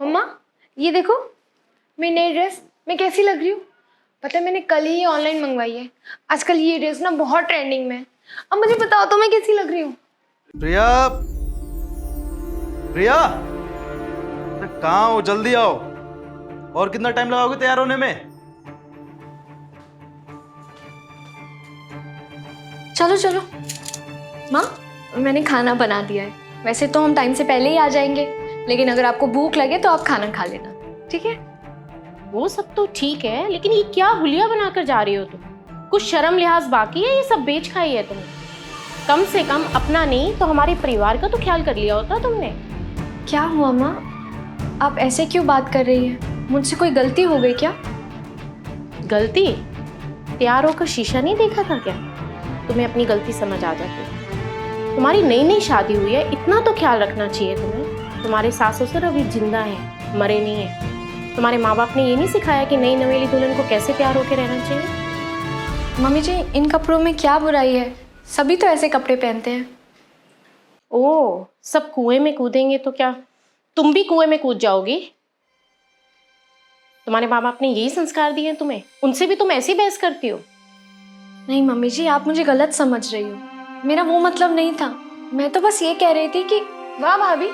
मम्मा ये देखो मेरी नई ड्रेस, मैं कैसी लग रही हूँ? पता है मैंने कल ही ऑनलाइन मंगवाई है। आजकल ये ड्रेस ना बहुत ट्रेंडिंग में है। अब मुझे बताओ तो मैं कैसी लग रही हूँ? प्रिया, प्रिया, अरे कहाँ हो? जल्दी आओ। और कितना टाइम लगाओगे तैयार होने में? चलो चलो। माँ मैंने खाना बना दिया है। वैसे तो हम टाइम से पहले ही आ जाएंगे, लेकिन अगर आपको भूख लगे तो आप खाना खा लेना, ठीक है? वो सब तो ठीक है, लेकिन ये क्या हुलिया बनाकर जा रही हो तुम? कुछ शर्म लिहाज बाकी है? ये सब बेच खाई है तुमने? कम से कम अपना नहीं तो हमारे परिवार का तो ख्याल कर लिया होता तुमने। क्या हुआ माँ, आप ऐसे क्यों बात कर रही हैं? मुझसे कोई गलती हो गई क्या? गलती? तैयार होकर शीशा नहीं देखा था क्या? तुम्हें अपनी गलती समझ आ जाती। तुम्हारी नई नई शादी हुई है, इतना तो ख्याल रखना चाहिए तुम्हें। तुम्हारे सास ससुर अभी जिंदा हैं, मरे नहीं हैं। तुम्हारे माँ बाप ने ये नहीं सिखाया कि नई नवेली दुल्हन को कैसे तैयार होकर रहना चाहिए? मम्मी जी इन कपड़ों में क्या बुराई है? सभी तो ऐसे कपड़े पहनते हैं। ओह, सब कुएं में कूदेंगे तो क्या तुम भी कुएं में कूद जाओगी? तुम्हारे माँ बाप ने यही संस्कार दिए हैं तुम्हें, उनसे भी तुम ऐसी बहस करती हो? नहीं मम्मी जी, आप मुझे गलत समझ रही हो। मेरा वो मतलब नहीं था। मैं तो बस ये कह रही थी कि वाह भाभी,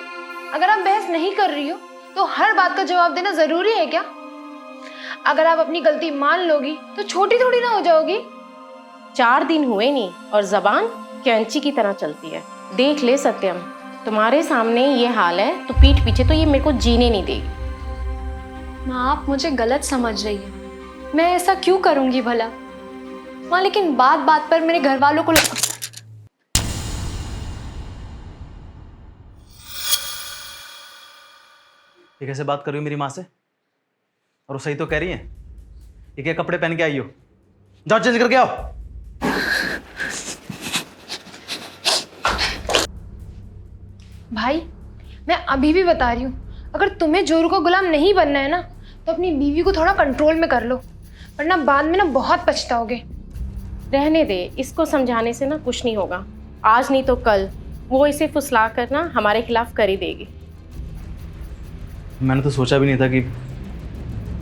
अगर आप बहस नहीं कर रही हो तो हर बात का जवाब देना जरूरी है क्या? अगर आप अपनी गलती मान लोगी तो छोटी थोड़ी ना हो जाओगी। 4 दिन हुए नहीं और जबान कैंची की तरह चलती है। देख ले सत्यम, तुम्हारे सामने ये हाल है तो पीठ पीछे तो ये मेरे को जीने नहीं देगी। माँ आप मुझे गलत समझ रही है। मैं ऐसा क्यों करूंगी भला? माँ लेकिन बात बात पर मेरे घर वालों को ये कैसे बात कर रही हो मेरी माँ से? और वो सही तो कह रही है। ये क्या कपड़े पहन के आई हो? जाओ चेंज करके आओ। भाई मैं अभी भी बता रही हूँ, अगर तुम्हें जोरू का गुलाम नहीं बनना है ना तो अपनी बीवी को थोड़ा कंट्रोल में कर लो, वरना बाद में ना बहुत पछताओगे। रहने दे, इसको समझाने से ना कुछ नहीं होगा। आज नहीं तो कल वो इसे फुसला कर ना हमारे खिलाफ कर ही देगी। मैंने तो सोचा भी नहीं था कि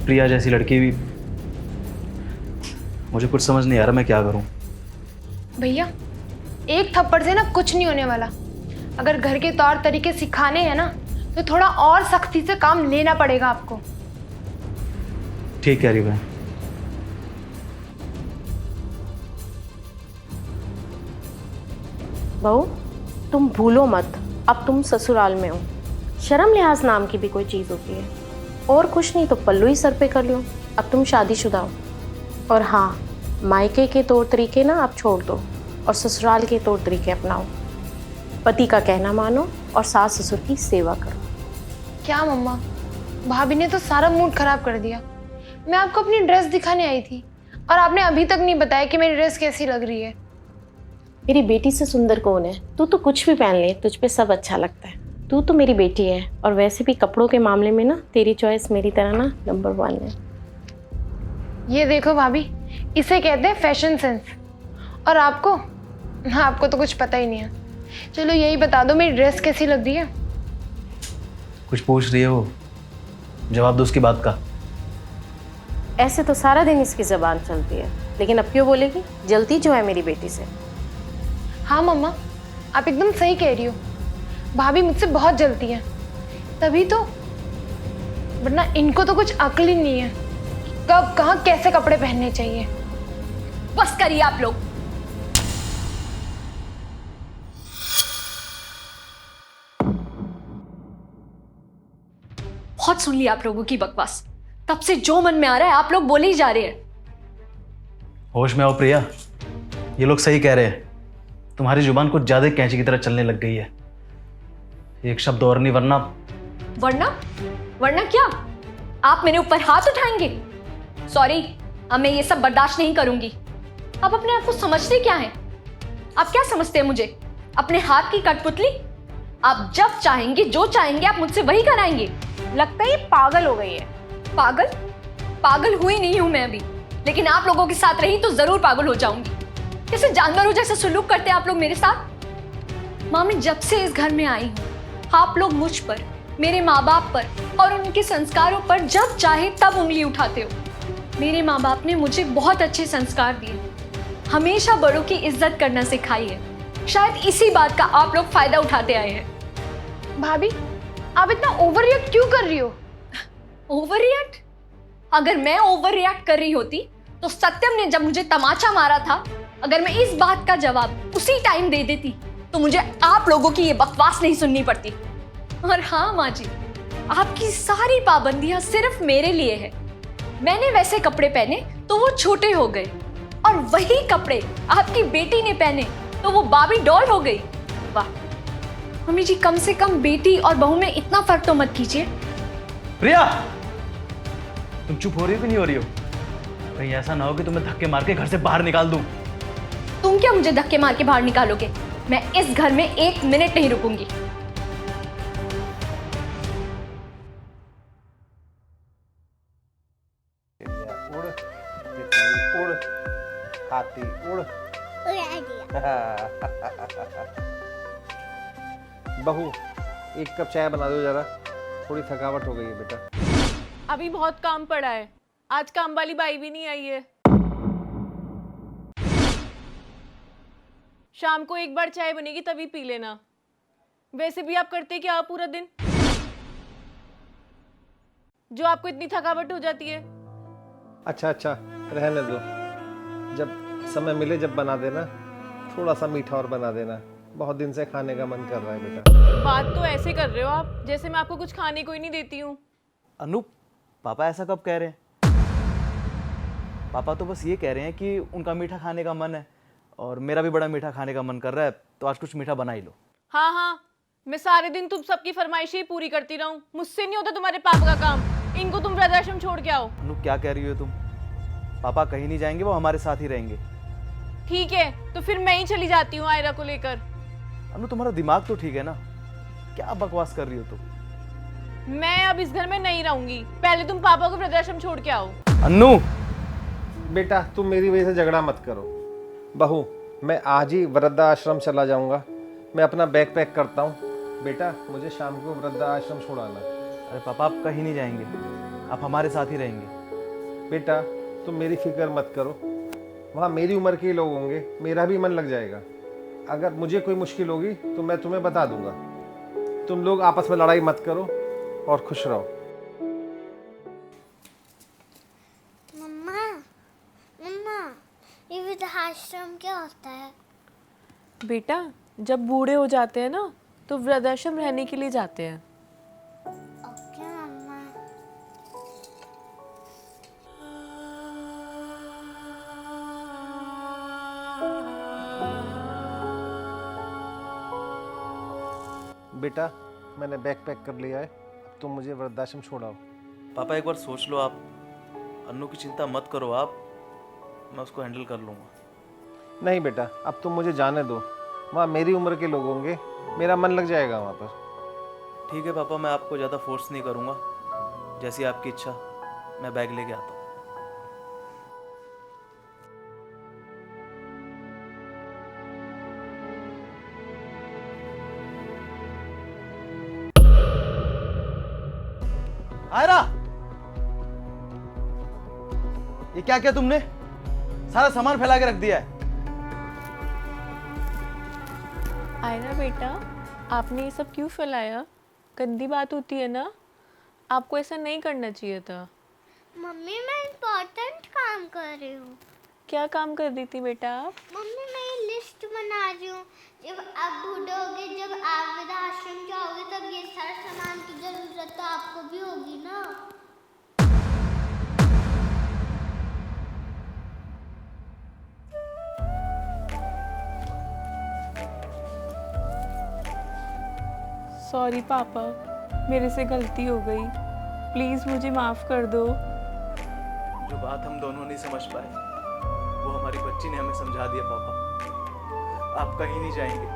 प्रिया जैसी लड़की भी। मुझे कुछ समझ नहीं आ रहा मैं क्या करूं। भैया एक थप्पड़ से ना कुछ नहीं होने वाला। अगर घर के तौर तरीके सिखाने हैं ना तो थोड़ा और सख्ती से काम लेना पड़ेगा आपको। ठीक कह रही बहन। बहू, तुम भूलो मत, अब तुम ससुराल में हो। शर्म लिहाज नाम की भी कोई चीज़ होती है। और कुछ नहीं तो पल्लू ही सर पे कर लो। अब तुम शादीशुदा हो। और हाँ, मायके के तौर तरीके ना आप छोड़ दो और ससुराल के तौर तरीके अपनाओ। पति का कहना मानो और सास ससुर की सेवा करो। क्या मम्मा, भाभी ने तो सारा मूड खराब कर दिया। मैं आपको अपनी ड्रेस दिखाने आई थी और आपने अभी तक नहीं बताया कि मेरी ड्रेस कैसी लग रही है। मेरी बेटी से सुंदर कौन है? तू तो कुछ भी पहन ले, तुझ पे सब अच्छा लगता है। तू तो मेरी बेटी है और वैसे भी कपड़ों के मामले में ना तेरी चॉइस मेरी तरह ना नंबर 1 है। ये देखो भाभी, इसे कहते हैं फैशन सेंस। और आपको तो कुछ पता ही नहीं है। चलो यही बता दो, मेरी ड्रेस कैसी लग रही है? कुछ पूछ रही है वो, जवाब दो उसकी बात का। ऐसे तो सारा दिन इसकी ज़बान चलती है, लेकिन अब क्यों बोलेगी? जलती जो है मेरी बेटी से। हाँ मम्मा, आप एकदम सही कह रही हो। भाभी मुझसे बहुत जलती है, तभी तो। वरना इनको तो कुछ अक्ल ही नहीं है कब कहाँ कैसे कपड़े पहनने चाहिए। बस करिए आप लोग। बहुत सुन लिया आप लोगों की बकवास। तब से जो मन में आ रहा है आप लोग बोले ही जा रहे हैं। होश में आओ प्रिया, ये लोग सही कह रहे हैं। तुम्हारी जुबान कुछ ज्यादा कैंची की तरह चलने लग गई है। एक शब्द और नहीं, वरना वरना क्या? आप मेरे ऊपर हाथ उठाएंगे? सॉरी, अब मैं ये सब बर्दाश्त नहीं करूंगी। आप अपने आप को समझते क्या हैं? आप क्या समझते हैं मुझे? अपने हाथ की कठपुतली? आप जब चाहेंगे जो चाहेंगे आप मुझसे वही कराएंगे। लगता है ये पागल हो गई है। पागल हुई नहीं हूं मैं अभी, लेकिन आप लोगों के साथ रही तो जरूर पागल हो जाऊंगी। जैसे जानवरों जैसा सुलूक करते हैं आप लोग मेरे साथ। माँ मैं जब से इस घर में आई हूँ आप लोग मुझ पर मेरे माँ बाप पर और उनके संस्कारों पर जब चाहे तब उंगली उठाते हो। मेरे माँ बाप ने मुझे बहुत अच्छे संस्कार दिए, हमेशा बड़ों की इज्जत करना सिखाई है। शायद इसी बात का आप लोग फायदा उठाते आए हैं। भाभी, आप इतना ओवर रिएक्ट क्यों कर रही हो? Over react? अगर मैं ओवर रिएक्ट कर रही होती तो सत्यम ने जब मुझे तमाचा मारा था, अगर मैं इस बात का जवाब उसी टाइम दे देती तो मुझे आप लोगों की ये बकवास नहीं सुननी पड़ती। और हाँ माँ जी, आपकी सारी पाबंदियां सिर्फ मेरे लिए है। मैंने वैसे कपड़े पहने तो वो छोटे हो गए, और वही कपड़े आपकी बेटी ने पहने तो वो बाबी डॉल हो गई। वाह मम्मी जी, कम से कम बेटी और बहू में इतना फर्क तो मत कीजिए। प्रिया, तुम चुप हो रही हो कि नहीं हो रही हो? कहीं ऐसा ना हो कि तुम्हें धक्के मार के घर से बाहर निकाल दूं। तुम क्या मुझे धक्के मार के बाहर निकालोगे? मैं इस घर में 1 मिनट नहीं रुकूंगी। उड़ तितली उड़, हाथी उड़। उड़ा दिया। बहू, 1 कप चाय बना दो जरा, थोड़ी थकावट हो गई है बेटा। अभी बहुत काम पड़ा है, आज काम वाली बाई भी नहीं आई है। शाम को एक बार चाय बनेगी तभी पी लेना। वैसे भी आप करते क्या हो पूरा दिन, जो आपको इतनी थकावट हो जाती है? अच्छा अच्छा, रहने दो। जब समय मिले जब बना देना, थोड़ा सा मीठा और बना देना। बहुत दिन से खाने का मन कर रहा है बेटा। बात तो ऐसे कर रहे हो आप जैसे मैं आपको कुछ खाने को ही नहीं देती हूँ। अनूप, पापा ऐसा कब कह रहे हैं? पापा तो बस ये कह रहे हैं कि उनका मीठा खाने का मन है और मेरा भी बड़ा मीठा खाने का मन कर रहा है, तो आज कुछ मीठा बना ही लो। हाँ हाँ, मैं सारे दिन तुम सबकी फरमाइशें ही पूरी करती रहूं, मुझसे नहीं होता तुम्हारे पापा का काम। इनको तुम वृद्धाश्रम छोड़ के आओ। अनूप, क्या कह रही हो तुम? पापा कहीं नहीं जाएंगे, वो हमारे साथ ही रहेंगे। ठीक है, तो फिर मैं ही चली जाती हूँ आयरा को लेकर। अनु, तुम्हारा दिमाग तो ठीक है ना? क्या बकवास कर रही हो तुम? मैं अब इस घर में नहीं रहूंगी, पहले तुम पापा को वृद्धाश्रम छोड़ के आओ। अन्नू, बेटा तुम मेरी वजह से झगड़ा मत करो। बहू, मैं आज ही वृद्धाश्रम चला जाऊंगा। मैं अपना बैग पैक करता हूँ। बेटा मुझे शाम को वृद्धाश्रम छोड़ाना। अरे पापा, आप कहीं नहीं जाएंगे, आप हमारे साथ ही रहेंगे। बेटा तुम मेरी फिक्र मत करो, वहाँ मेरी उम्र के लोग होंगे, मेरा भी मन लग जाएगा। अगर मुझे कोई मुश्किल होगी तो मैं तुम्हें बता दूंगा। तुम लोग आपस में लड़ाई मत करो और खुश रहो। मम्मा, मम्मा, ये वृद्धाश्रम क्या होता है? बेटा, जब बूढ़े हो जाते हैं ना तो वृद्धाश्रम रहने के लिए जाते हैं। ओके मम्मा। बेटा मैंने बैग पैक कर लिया है, अब तुम मुझे वृद्धाश्रम छोड़ाओ। पापा एक बार सोच लो आप। अन्नू की चिंता मत करो आप, मैं उसको हैंडल कर लूँगा। नहीं बेटा, अब तुम मुझे जाने दो। वहाँ मेरी उम्र के लोग होंगे, मेरा मन लग जाएगा वहाँ पर। ठीक है पापा, मैं आपको ज़्यादा फोर्स नहीं करूँगा, जैसी आपकी इच्छा। मैं बैग लेके आता हूँ। आयरा, ये क्या किया तुमने? सारा सामान फैला के रख दिया है। आयरा बेटा, आपने ये सब क्यों फैलाया? गंदी बात होती है ना, आपको ऐसा नहीं करना चाहिए था। मम्मी मैं इम्पोर्टेंट काम कर रही हूँ। क्या काम कर रही थी बेटा आप? मम्मी मैं ये लिस्ट बना रही हूँ। जब आप बूढ़े होगे, जब आप वृद्धाश्रम जाओगे, तब ये सारा सामान की जरूरत तो आपको भी होगी ना। सॉरी पापा, मेरे से गलती हो गई, प्लीज़ मुझे माफ़ कर दो। जो बात हम दोनों नहीं समझ पाए, वो हमारी बच्ची ने हमें समझा दिया पापा। आप कहीं नहीं जाएंगे,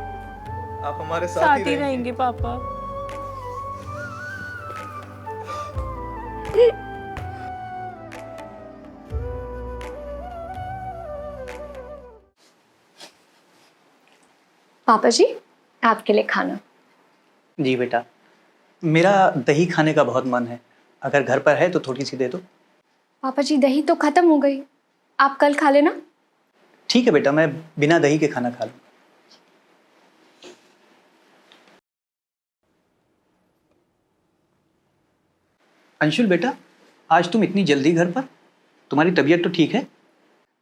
आप हमारे साथ ही रहेंगे पापा। पापा जी, आपके लिए खाना। जी बेटा। मेरा दही खाने का बहुत मन है, अगर घर पर है तो थोड़ी सी दे दो। पापा जी दही तो खत्म हो गई, आप कल खा लेना। ठीक है बेटा, मैं बिना दही के खाना खा लूँ। अंशुल बेटा, आज तुम इतनी जल्दी घर पर? तुम्हारी तबीयत तो ठीक है?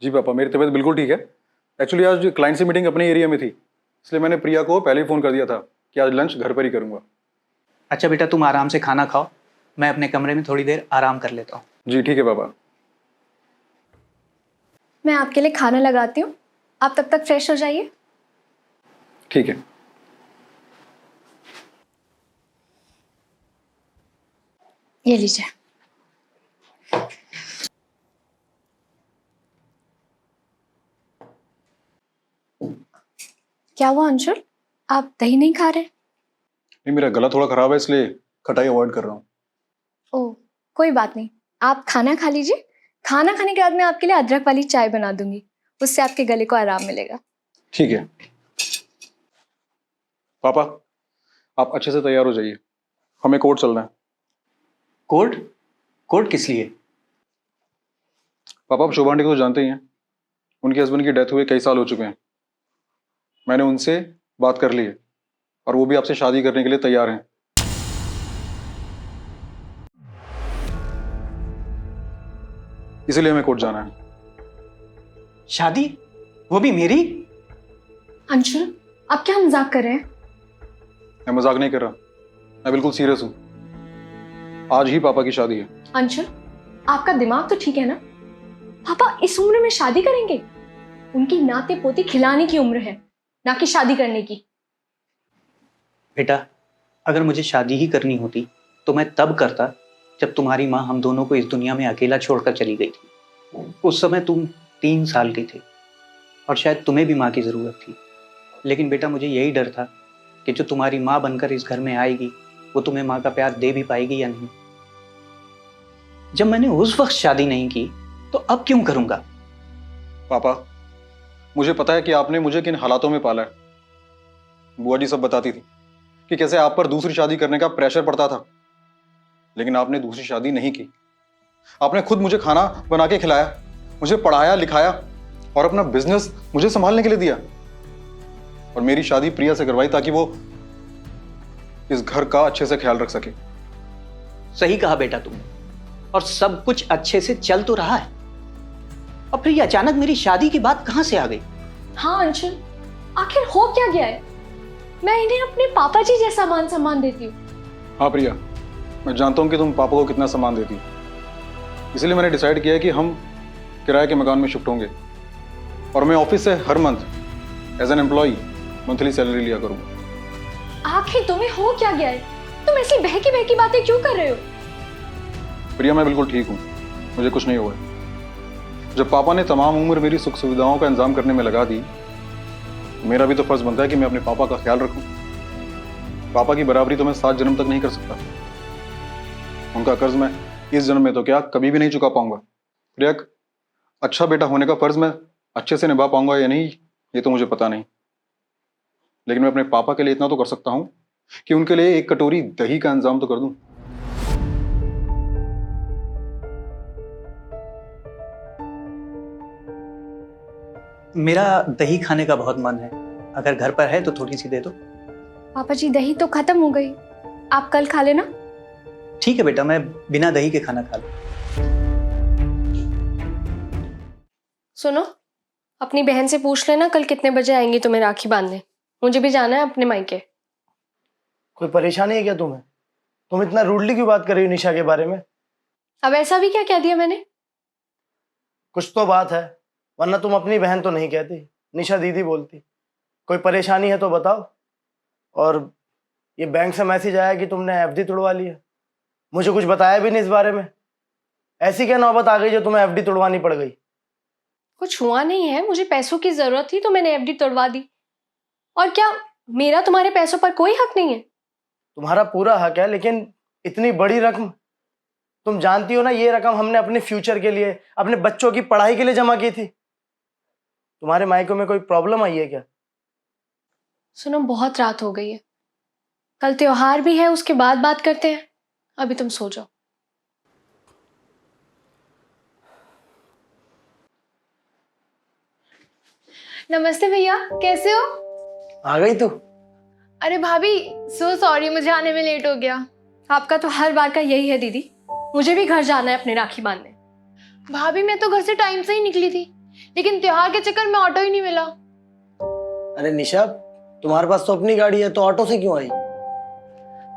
जी पापा, मेरी तबीयत बिल्कुल ठीक है। एक्चुअली आज क्लाइंट से मीटिंग अपने एरिया में थी, इसलिए मैंने प्रिया को पहले ही फ़ोन कर दिया था कि आज लंच घर पर ही करूँगा। अच्छा बेटा, तुम आराम से खाना खाओ, मैं अपने कमरे में थोड़ी देर आराम कर लेता हूँ। जी ठीक है पापा। मैं आपके लिए खाना लगाती हूँ, आप तब तक फ्रेश हो जाइए। ठीक है। ये लीजिए। क्या हुआ अंशुल, आप दही नहीं खा रहे? नहीं, मेरा गला थोड़ा ख़राब है, इसलिए खटाई अवॉइड कर रहा हूँ। ओह कोई बात नहीं, आप खाना खा लीजिए। खाना खाने के बाद मैं आपके लिए अदरक वाली चाय बना दूंगी, उससे आपके गले को आराम मिलेगा। ठीक है पापा, आप अच्छे से तैयार हो जाइए, हमें कोर्ट चलना है। कोर्ट? कोर्ट किस लिए? पापा, आप शोभा आंटी को तो जानते ही हैं, उनके हस्बैंड की डेथ हुए कई साल हो चुके हैं। मैंने उनसे बात कर ली है और वो भी आपसे शादी करने के लिए तैयार हैं। इसीलिए हमें कोर्ट जाना है। शादी? वो भी मेरी? अंशुल आप क्या मजाक कर रहे हैं? मैं मजाक नहीं कर रहा, मैं बिल्कुल सीरियस हूँ। आज ही पापा की शादी है। अंशुल आपका दिमाग तो ठीक है ना? पापा इस उम्र में शादी करेंगे? उनकी नाते पोते खिलाने की उम्र है, ना कि शादी करने की। बेटा, अगर मुझे शादी ही करनी होती तो मैं तब करता जब तुम्हारी माँ हम दोनों को इस दुनिया में अकेला छोड़कर चली गई थी। उस समय तुम 3 साल के थे और शायद तुम्हें भी माँ की ज़रूरत थी। लेकिन बेटा, मुझे यही डर था कि जो तुम्हारी माँ बनकर इस घर में आएगी वो तुम्हें माँ का प्यार दे भी पाएगी या नहीं। जब मैंने उस वक्त शादी नहीं की तो अब क्यों करूँगा? पापा, मुझे पता है कि आपने मुझे किन हालातों में पाला है। बुआ जी सब बताती थी कि कैसे आप पर दूसरी शादी करने का प्रेशर पड़ता था, लेकिन आपने दूसरी शादी नहीं की। आपने खुद मुझे खाना बना के खिलाया, मुझे पढ़ाया लिखाया और अपना बिजनेस मुझे संभालने के लिए दिया। और मेरी शादी प्रिया से करवाई ताकि वो इस घर का अच्छे से ख्याल रख सके। सही कहा बेटा तुमने, और सब कुछ अच्छे से चल तो रहा है। और फिर ये अचानक मेरी शादी की बात कहां से आ गई? हाँ अंशुल, आखिर हो क्या गया है? मैं इन्हें अपने पापा जी जैसा मान सम्मान देती हूँ। हाँ प्रिया, मैं जानता हूँ कि तुम पापा को कितना सम्मान देती, इसलिए मैंने डिसाइड किया कि हम किराए के मकान में शिफ्ट होंगे और मैं ऑफिस से हर month as an employee monthly salary लिया करूँगा। आखिर तुम्हें हो क्या गया है? तुम ऐसी बहकी बहकी बातें क्यों कर रहे हो? प्रिया, मैं बिल्कुल ठीक हूँ, मुझे कुछ नहीं हुआ है। जब पापा ने तमाम उम्र मेरी सुख सुविधाओं का इंतजाम करने में लगा दी, मेरा भी तो फर्ज बनता है कि मैं अपने पापा का ख्याल रखूं। पापा की बराबरी तो मैं 7 जन्म तक नहीं कर सकता। उनका कर्ज मैं इस जन्म में तो क्या कभी भी नहीं चुका पाऊंगा। प्रिया, अच्छा बेटा होने का फर्ज मैं अच्छे से निभा पाऊंगा या नहीं, ये तो मुझे पता नहीं, लेकिन मैं अपने पापा के लिए इतना तो कर सकता हूं कि उनके लिए एक कटोरी दही का इंतजाम तो कर दूं। मेरा दही खाने का बहुत मन है, अगर घर पर है तो थोड़ी सी दे दो। पापा जी दही तो खत्म हो गई, आप कल खा लेना। ठीक है बेटा, मैं बिना दही के खाना खा लूँ। सुनो, अपनी बहन से पूछ लेना कल कितने बजे आएंगी तुम्हें राखी बांधने। मुझे भी जाना है अपने मायके। कोई परेशानी है क्या तुम्हें? तुम इतना रूडली क्यों बात कर रही हो निशा के बारे में? अब ऐसा भी क्या कह दिया मैंने? कुछ तो बात है, वरना तुम अपनी बहन तो नहीं कहती, निशा दीदी बोलती। कोई परेशानी है तो बताओ। और ये बैंक से मैसेज आया कि तुमने एफडी तोड़वा ली है, मुझे कुछ बताया भी नहीं इस बारे में। ऐसी क्या नौबत आ गई जो तुम्हें एफडी तोड़वानी पड़ गई? कुछ हुआ नहीं है, मुझे पैसों की जरूरत थी तो मैंने एफडी तोड़वा दी। और क्या मेरा तुम्हारे पैसों पर कोई हक नहीं है? तुम्हारा पूरा हक है, लेकिन इतनी बड़ी रकम, तुम जानती हो ना ये रकम हमने अपने फ्यूचर के लिए, अपने बच्चों की पढ़ाई के लिए जमा की थी। तुम्हारे मायके में कोई प्रॉब्लम आई है क्या? सुनो, बहुत रात हो गई है, कल त्योहार भी है, उसके बाद बात करते हैं। अभी तुम सो जाओ। नमस्ते भैया, कैसे हो? आ गई तू? अरे भाभी, सो सॉरी, मुझे आने में लेट हो गया। आपका तो हर बार का यही है दीदी। मुझे भी घर जाना है अपने राखी बांधने। भाभी, मैं तो घर से टाइम से ही निकली थी, लेकिन त्योहार के चक्कर में ऑटो ही नहीं मिला। अरे निशा, तुम्हारे पास तो अपनी गाड़ी है, तो ऑटो से क्यों आई?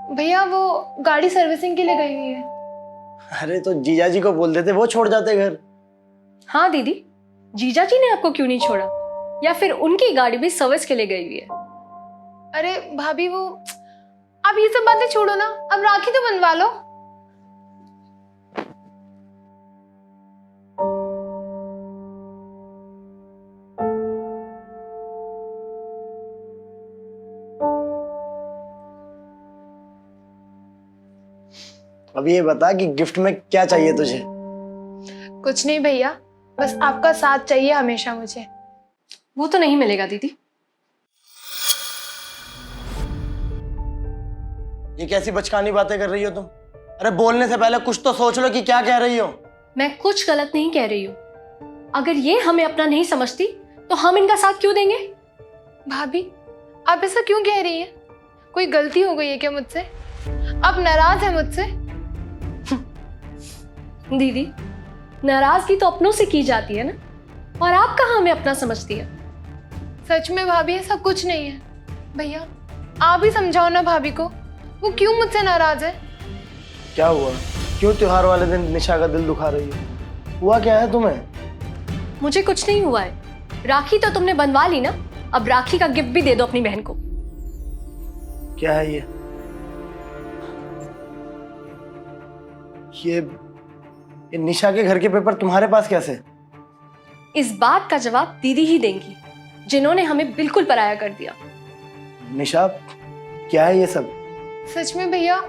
भैया, वो गाड़ी सर्विसिंग के लिए गई हुई है। अरे तो जीजा जी को बोल देते, वो छोड़ जाते घर। हाँ दीदी, जीजा जी ने आपको क्यों नहीं छोड़ा? या फिर उनकी गाड़ी भी सर्विस के लिए गई हुई है? अरे भाभी, वो अब ये सब बातें छोड़ो ना, अब राखी तो बनवा लो। अब ये बता कि गिफ्ट में क्या चाहिए तुझे? कुछ नहीं भैया, बस आपका साथ चाहिए हमेशा मुझे। वो तो नहीं मिलेगा दीदी। ये कैसी बचकानी बातें कर रही हो तुम? अरे बोलने से पहले कुछ तो सोच लो कि क्या कह रही हो। मैं कुछ गलत नहीं कह रही हूँ। अगर ये हमें अपना नहीं समझती तो हम इनका साथ क्यों देंगे? भाभी, आप ऐसा क्यों कह रही हैं? कोई गलती हो गई है क्या मुझसे? आप नाराज हैं मुझसे? दीदी, नाराजगी तो अपनों से की जाती है ना, और आप कहाँ हमें अपना समझती है? सच में भाभी, ऐसा कुछ नहीं है। भैया, आप ही समझाओ ना भाभी को, वो क्यों मुझसे नाराज है? क्या हुआ? क्यों त्योहार वाले दिन निशा का दिल दुखा रही हो? हुआ क्या है तुम्हें? मुझे कुछ नहीं हुआ है। राखी तो तुमने बनवा ली ना, अब राखी का गिफ्ट भी दे दो अपनी बहन को। क्या है ये निशा के घर के पेपर तुम्हारे पास कैसे? इस बात का जवाब दीदी ही देंगी, जिन्होंने हमें बिल्कुल पराया कर दिया। निशा, क्या है ये सब? सच में भैया,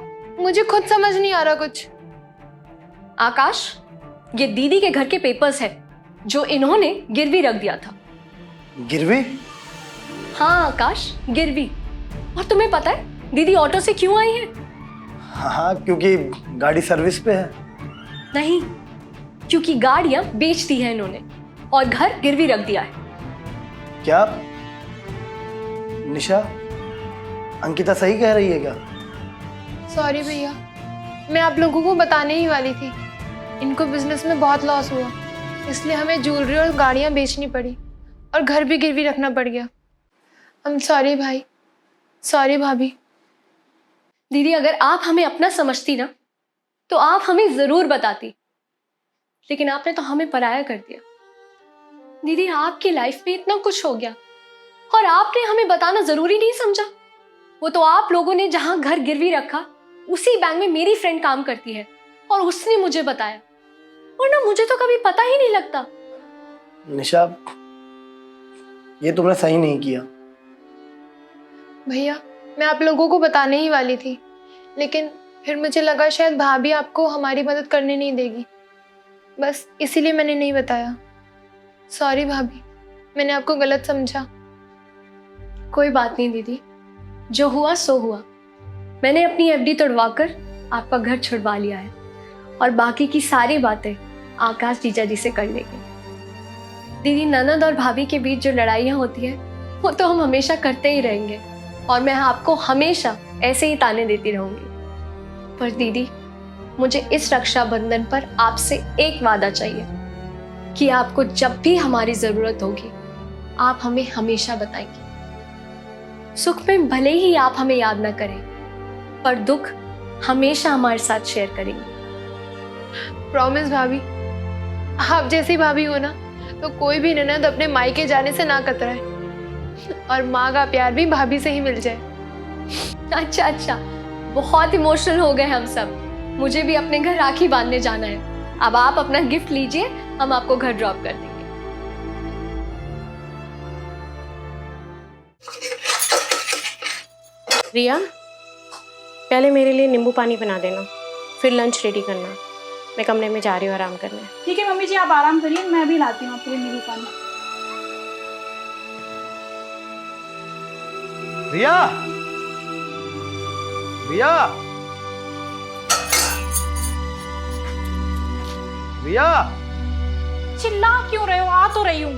मुझे खुद समझ नहीं आ रहा कुछ। आकाश, ये दीदी के घर के पेपर्स है जो इन्होंने गिरवी रख दिया था। गिरवी? हाँ आकाश, गिरवी। और तुम्हें पता है दीदी ऑटो से क्यों आई है? हाँ, क्योंकि गाड़ी सर्विस पे है। नहीं, क्योंकि गाड़ियां बेच दी है इन्होंने और घर गिरवी रख दिया है। क्या निशा, अंकिता सही कह रही है क्या? सॉरी भैया, मैं आप लोगों को बताने ही वाली थी। इनको बिजनेस में बहुत लॉस हुआ, इसलिए हमें ज्वेलरी और गाड़ियाँ बेचनी पड़ी और घर भी गिरवी रखना पड़ गया। आई एम सॉरी भाई, सॉरी भाभी। दीदी, अगर आप हमें अपना समझती ना तो आप हमें जरूर बताती, लेकिन आपने तो हमें पराया कर दिया। दीदी, आपकी लाइफ में इतना कुछ हो गया और आपने हमें बताना जरूरी नहीं समझा। वो तो आप लोगों ने जहां घर गिरवी रखा उसी बैंक में मेरी फ्रेंड काम करती है और उसने मुझे बताया, वरना मुझे तो कभी पता ही नहीं लगता। निशा, ये तुमने सही नहीं किया। भैया, मैं आप लोगों को बताने ही वाली थी, लेकिन फिर मुझे लगा शायद भाभी आपको हमारी मदद करने नहीं देगी, बस इसीलिए मैंने नहीं बताया। सॉरी भाभी, मैंने आपको गलत समझा। कोई बात नहीं दीदी, जो हुआ सो हुआ। मैंने अपनी एफडी तोड़वाकर आपका घर छुड़वा लिया है और बाकी की सारी बातें आकाश जीजा जी से कर लेंगे। दीदी, ननद और भाभी के बीच जो लड़ाइयाँ होती है वो तो हम हमेशा करते ही रहेंगे और मैं आपको हमेशा ऐसे ही ताने देती रहूंगी। पर दीदी, मुझे इस रक्षाबंधन पर आपसे एक वादा चाहिए कि आपको जब भी हमारी जरूरत होगी आप हमें हमेशा बताएंगे। सुख में भले ही आप हमें याद ना करें, पर दुख हमेशा हमारे साथ शेयर करेंगे। प्रॉमिस भाभी, आप जैसी भाभी हो ना तो कोई भी ननद अपने मायके जाने से ना कतराए और माँ का प्यार भी भाभी से ही मिल जाए। अच्छा अच्छा, बहुत इमोशनल हो गए हम सब। मुझे भी अपने घर राखी बांधने जाना है। अब आप अपना गिफ्ट लीजिए, हम आपको घर ड्रॉप कर देंगे। रिया, पहले मेरे लिए नींबू पानी बना देना, फिर लंच रेडी करना। मैं कमरे में जा रही हूँ आराम करने। ठीक है मम्मी जी, आप आराम करिए, मैं अभी लाती हूँ आपके लिए नींबू पानी। रिया, रिया, रिया, चिल्ला क्यों रहे हो? आ तो रही हूँ।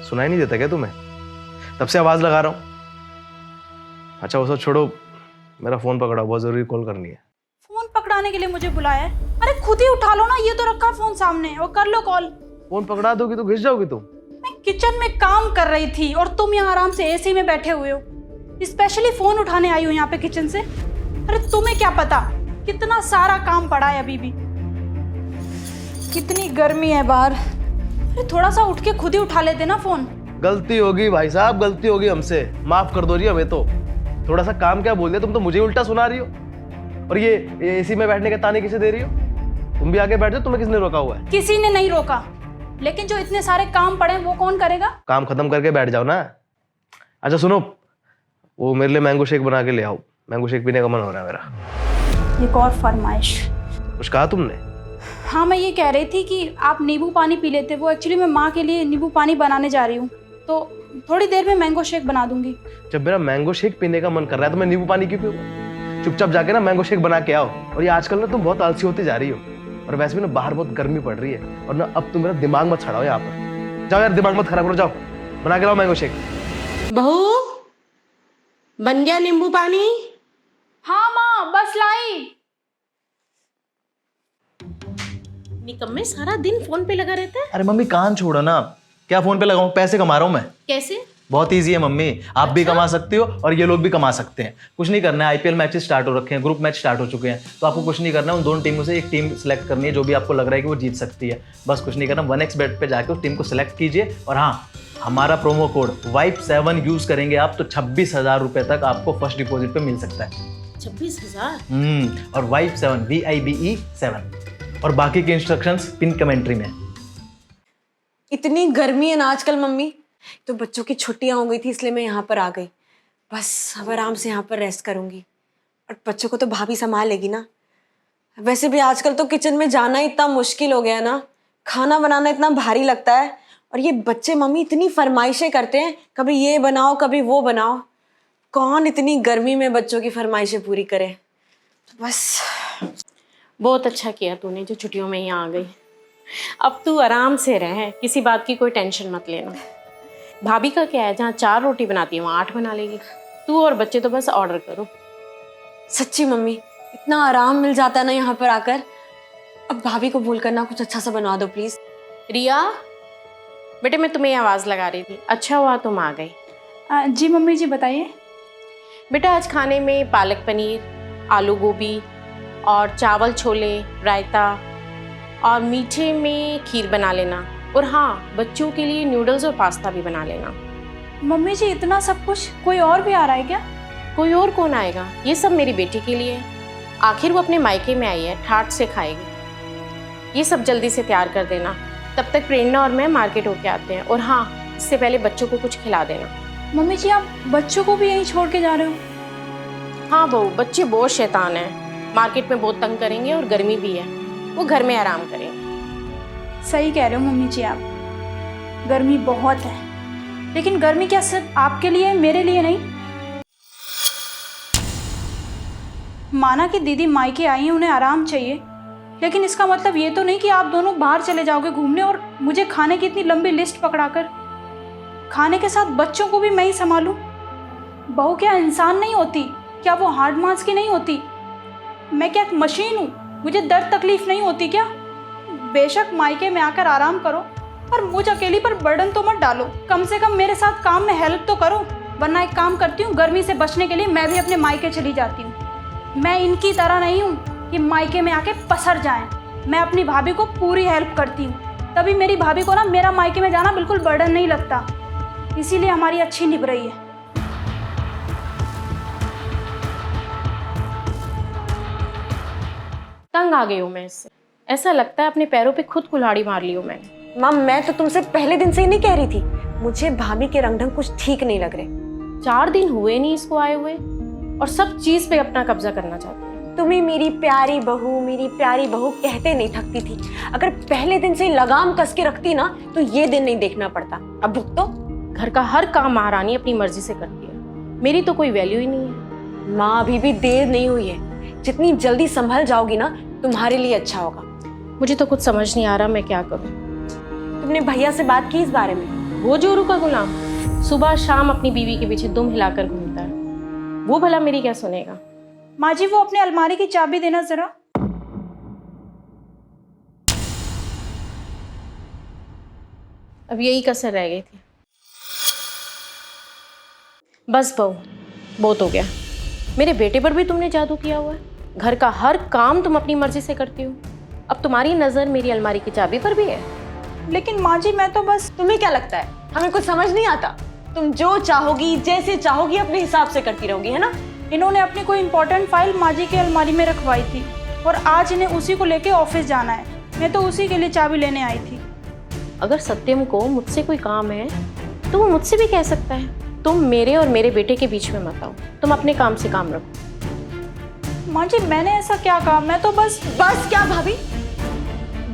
सुनाई नहीं देता क्या तुम्हें? तब से आवाज लगा रहा हूं। अच्छा वो सब छोड़ो, मेरा फोन पकड़ा, बहुत जरूरी कॉल करनी है। फोन पकड़ाने के लिए मुझे बुलाया है? अरे खुद ही उठा लो ना, ये तो रखा फोन सामने, और कर लो कॉल। फोन पकड़ा दोगी तो घिस जाओगी तुम। मैं किचन में काम कर रही थी और तुम यहाँ आराम से एसी में बैठे हुए हो। स्पेशली फोन उठाने आई हो यहाँ पे किचन से। अरे तुम्हें क्या पता कितना सारा काम पड़ा है अभी भी, कितनी गर्मी है बाहर। अरे थोड़ा सा उठ के खुद ही उठा लेते ना फोन। गलती होगी भाई साहब, गलती होगी हमसे, माफ कर दो जी हमें तो। थोड़ा सा काम क्या बोल दिया, तुम तो मुझे उल्टा सुना रही हो। और ये एसी में बैठने के ताने किसे दे रही हो? तुम भी आगे बैठ जाओ, तुम्हें किसने रोका हुआ है? किसी ने नहीं रोका, लेकिन जो इतने सारे काम पड़े हैं वो कौन करेगा? काम खत्म करके बैठ जाओ ना। अच्छा सुनो, वो मेरे लिए मैंगो शेक बना के ले आओ, मैंगो शेक पीने का मन हो रहा है मेरा। एक और फरमाइश। कुछ कहा तुमने? हाँ मैं ये कह रही थी कि आप नींबू पानी पी लेते। वो एक्चुअली मैं माँ के लिए नींबू पानी बनाने जा रही हूँ, तो थोड़ी देर में मैंगो शेक बना दूंगी। जब मेरा मैंगो शेक पीने का मन कर रहा है तो मैं नींबू पानी क्यों पीऊंगा? चुपचाप जाके ना मैंगो शेक बना के आओ। और ये आजकल ना तुम बहुत आलसी होती जा रही हो, और वैसे भी ना बाहर बहुत गर्मी पड़ रही है, और ना अब तुम मेरा दिमाग मत छड़ाओ यहाँ पर। जाओ यार, दिमाग मत खराब करो, जाओ बना के लाओ मैंगो शेक। बहू, बन गया नींबू पानी? हाँ माँ, बस लाई। निकम्मे सारा दिन फोन पे लगा रहता है। अरे मम्मी कान छोड़ो ना, क्या फोन पे लगाऊं? पैसे कमा रहा हूं मैं। कैसे? बहुत इजी है मम्मी, आप भी कमा सकते हो और ये लोग भी कमा सकते हैं। कुछ नहीं करना है, आईपीएल मैचेस स्टार्ट हो रखे हैं, ग्रुप मैच स्टार्ट हो चुके हैं, तो आपको कुछ नहीं करना है, उन दोनों टीमों से एक टीम सेलेक्ट करनी है जो भी आपको लग रहा है कि वो जीत सकती है। बस कुछ नहीं करना, 1xBet पे जाकर उस टीम को सिलेक्ट कीजिए। और हाँ, हमारा प्रोमो कोड WIPE7 यूज करेंगे आप तो 26,000 रुपए तक आपको फर्स्ट डिपॉजिट पे मिल सकता है। 26,000? और WIPE7 WIPE7, और बाकी के इंस्ट्रक्शंस पिन कमेंट्री में। इतनी गर्मी है ना आजकल मम्मी, तो बच्चों की छुट्टियां हो गई थी इसलिए मैं यहाँ पर आ गई। बस अब आराम से यहाँ पर रेस्ट करूँगी, और बच्चों को तो भाभी संभाल लेगी ना। वैसे भी आजकल तो किचन में जाना इतना मुश्किल हो गया है ना, खाना बनाना इतना भारी लगता है। और ये बच्चे मम्मी इतनी फरमाइशें करते हैं, कभी ये बनाओ कभी वो बनाओ। कौन इतनी गर्मी में बच्चों की फरमाइशें पूरी करे? तो बस बहुत अच्छा किया तूने जो छुट्टियों में यहाँ आ गई। अब तू आराम से रह, किसी बात की कोई टेंशन मत लेना। भाभी का क्या है, जहाँ 4 रोटी बनाती है वहाँ 8 बना लेगी। तू और बच्चे तो बस ऑर्डर करो। सच्ची मम्मी, इतना आराम मिल जाता है ना यहाँ पर आकर। अब भाभी को भूल कर ना कुछ अच्छा सा बनवा दो प्लीज। रिया बेटे, मैं तुम्हें आवाज़ लगा रही थी, अच्छा हुआ तुम आ गई। जी मम्मी जी बताइए। बेटा आज खाने में पालक पनीर, आलू गोभी और चावल छोले, रायता, और मीठे में खीर बना लेना। और हाँ, बच्चों के लिए नूडल्स और पास्ता भी बना लेना। मम्मी जी इतना सब कुछ, कोई और भी आ रहा है क्या? कोई और कौन आएगा, ये सब मेरी बेटी के लिए है। आखिर वो अपने मायके में आई है, ठाठ से खाएगी। ये सब जल्दी से तैयार कर देना, तब तक प्रेरणा और मैं मार्केट होके आते हैं। और हाँ, इससे पहले बच्चों को कुछ खिला देना। मम्मी जी आप बच्चों को भी यहीं छोड़ के जा रहे हो? हाँ बहू, बच्चे बहुत शैतान हैं, मार्केट में बहुत तंग करेंगे और गर्मी भी है, वो घर में आराम करेंगे। सही कह रहे हो मम्मी जी आप, गर्मी बहुत है। लेकिन गर्मी क्या सिर्फ आपके लिए, मेरे लिए नहीं? माना कि दीदी मायके आई हैं, उन्हें आराम चाहिए, लेकिन इसका मतलब ये तो नहीं कि आप दोनों बाहर चले जाओगे घूमने और मुझे खाने की इतनी लंबी लिस्ट पकड़ाकर। खाने के साथ बच्चों को भी मैं ही संभालूं? बहू क्या इंसान नहीं होती? क्या वो हार्ड मांस की नहीं होती? मैं क्या एक मशीन हूँ? मुझे दर्द तकलीफ नहीं होती क्या? बेशक मायके में आकर आराम करो, पर मुझ अकेली पर बर्डन तो मत डालो। कम से कम मेरे साथ काम में हेल्प तो करो। वरना एक काम करती हूँ, गर्मी से बचने के लिए मैं भी अपने मायके चली जाती हूँ। मैं इनकी तरह नहीं हूँ कि मायके में आके पसर जाएं। मैं अपनी भाभी को पूरी हेल्प करती हूँ, तभी मेरी भाभी को ना मेरा मायके में जाना बिल्कुल बर्डन नहीं लगता। इसीलिए हमारी अच्छी निभ रही है। तंग आ गई हूँ मैं इससे, ऐसा लगता है अपने पैरों पे खुद कुल्हाड़ी मार ली हूँ मैंने। माँ मैं तो तुमसे पहले दिन से ही नहीं कह रही थी, मुझे भाभी के रंग ढंग कुछ ठीक नहीं लग रहे। 4 दिन हुए नहीं इसको आए हुए, और सब चीज पे अपना कब्जा करना चाहती है। तुम्हें मेरी प्यारी बहू कहते नहीं थकती थी। अगर पहले दिन से लगाम कस के रखती ना तो ये दिन नहीं देखना पड़ता। अब भुगतो। घर का हर काम महारानी अपनी मर्जी से करती है, मेरी तो कोई वैल्यू ही नहीं है। माँ अभी भी देर नहीं हुई है, जितनी जल्दी संभल जाओगी ना तुम्हारे लिए अच्छा होगा। मुझे तो कुछ समझ नहीं आ रहा मैं क्या करूं। तुमने भैया से बात की इस बारे में? वो जोरू का गुलाम सुबह शाम अपनी बीवी के पीछे दुम हिलाकर घूमता है, वो भला मेरी क्या सुनेगा। माँ जी वो अपने अलमारी की चाबी देना जरा। अब यही कसर रह गई थी। बस बहू, बहुत हो गया। मेरे बेटे पर भी तुमने जादू किया हुआ है। घर का हर काम तुम अपनी मर्जी से करती हो। अब तुम्हारी नजर मेरी अलमारी की चाबी पर भी है। लेकिन माँ जी मैं तो बस। तुम्हें क्या लगता है हमें कुछ समझ नहीं आता? तुम जो चाहोगी जैसे चाहोगी अपने हिसाब से करती रहोगी, है ना? इन्होंने अपनी कोई इंपॉर्टेंट फाइल माँ जी के अलमारी में रखवाई थी और आज इन्हें उसी को लेके ऑफिस जाना है। मैं तो उसी के लिए चाबी लेने आई थी। अगर सत्यम को मुझसे कोई काम है तो वो मुझसे भी कह सकता है। तुम मेरे और मेरे बेटे के बीच में मत आओ, तुम अपने काम से काम रखो। माँ जी मैंने ऐसा क्या कहा? मैं तो बस। बस क्या भाभी?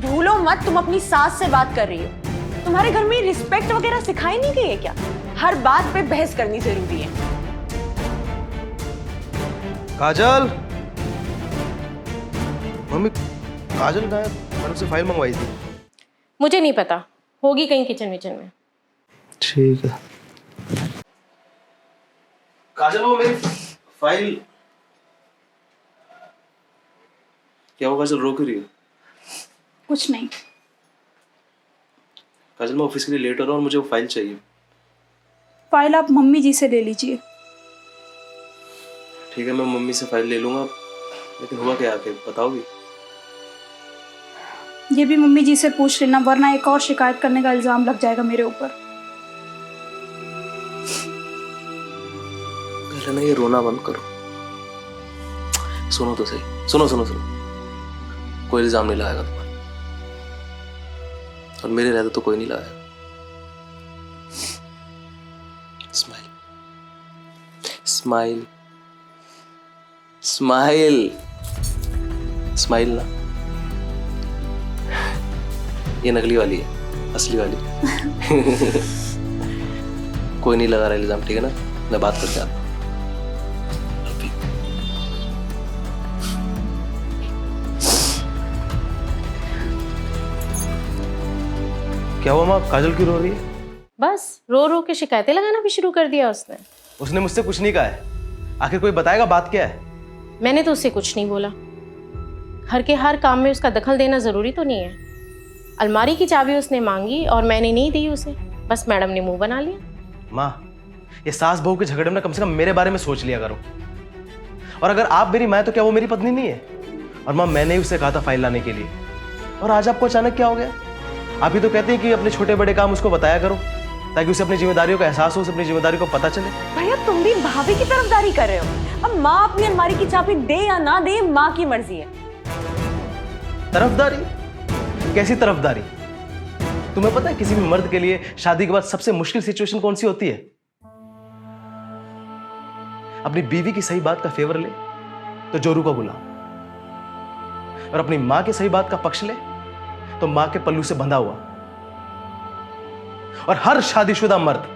भूलो मत तुम अपनी सास से बात कर रही हो। तुम्हारे घर में रिस्पेक्ट वगैरह सिखाई नहीं गई है क्या? हर बात पे बहस करनी जरूरी है। काजल, मम्मी काजल कहाँ है? मैंने उससे फाइल मंगवाई थी। मुझे नहीं पता, होगी कहीं किचन विचन में। ठीक है। काजल वो मेरी फाइल। क्या वो काजल रो क्यों रही है? कुछ नहीं। काजल मैं ऑफिस के लिए लेट हो रहा हूँ और मुझे वो फाइल चाहिए। फाइल आप मम्मी जी से ले लीजिए। ठीक है मैं मम्मी से फाइल ले लूंगा, लेकिन हुआ क्या आके बताओगी? ये भी मम्मी जी से पूछ लेना, वरना एक और शिकायत करने का इल्जाम लग जाएगा मेरे ऊपर। पहले ना ये रोना बंद करो। सुनो तो सही, सुनो सुनो सुनो। कोई इल्जाम नहीं लगाएगा तुम्हारा, और मेरे रहते तो कोई नहीं लगाएगा। स्माइल स्माइल स्माइल स्माइल ना, ये नकली वाली है, असली वाली कोई नहीं लगा रहा इल्जाम, ठीक है ना? मैं बात करके आता हूँ। क्या हुआ माँ, काजल क्यों रो रही है? बस रो रो के शिकायतें लगाना भी शुरू कर दिया उसने। उसने मुझसे कुछ नहीं कहा है, आखिर कोई बताएगा बात क्या है? मैंने तो उससे कुछ नहीं बोला। घर के हर काम में उसका दखल देना जरूरी तो नहीं है। अलमारी की चाबी उसने मांगी और मैंने नहीं दी उसे, बस मैडम ने मुंह बना लिया। माँ, ये सास बहू के झगड़े में कम से कम मेरे बारे में सोच लिया करो। और अगर आप मेरी माँ है तो क्या वो मेरी पत्नी नहीं है? और माँ मैंने ही उससे कहा था फाइल लाने के लिए, और आज आपको अचानक क्या हो गया? आप ही तो कहते हैं कि अपने छोटे बड़े काम उसको बताया करो, ताकि उसे अपनी जिम्मेदारियों का एहसास हो, उसे अपनी जिम्मेदारी को पता चले। भैया तुम भी भाभी की तरफदारी कर रहे हो। अब माँ अपनी अलमारी की चाबी दे या ना दे, माँ की मर्जी है। तरफदारी? कैसी तरफदारी? तुम्हें पता है किसी भी मर्द के लिए शादी के बाद सबसे मुश्किल सिचुएशन कौन सी होती है? अपनी बीवी की सही बात का फेवर ले तो जोरू का गुलाम, और अपनी मां की सही बात का पक्ष ले तो मां के पल्लू से बंधा हुआ। और हर शादीशुदा मर्द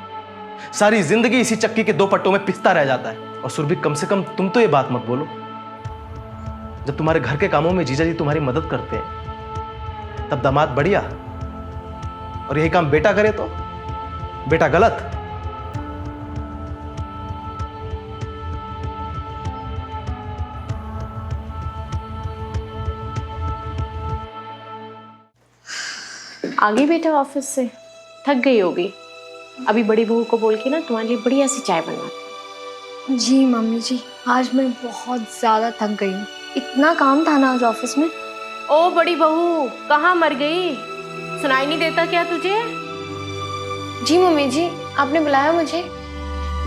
सारी जिंदगी इसी चक्की के दो पट्टों में पिसता रह जाता है। और सुरभि, कम से कम तुम तो ये बात मत बोलो, जब तुम्हारे घर के कामों में जीजा जी तुम्हारी मदद करते हैं तब दामाद बढ़िया, और यही काम बेटा करे तो बेटा गलत। आ गई बेटा ऑफिस से, थक गई होगी। अभी बड़ी बहू को बोल के ना तुम्हारे लिए बढ़िया सी चाय बनवाती। जी मम्मी जी, आज मैं बहुत ज़्यादा थक गई हूँ। इतना काम था ना आज ऑफिस में। ओ बड़ी बहू, कहाँ मर गई? सुनाई नहीं देता क्या तुझे? जी मम्मी जी, आपने बुलाया मुझे?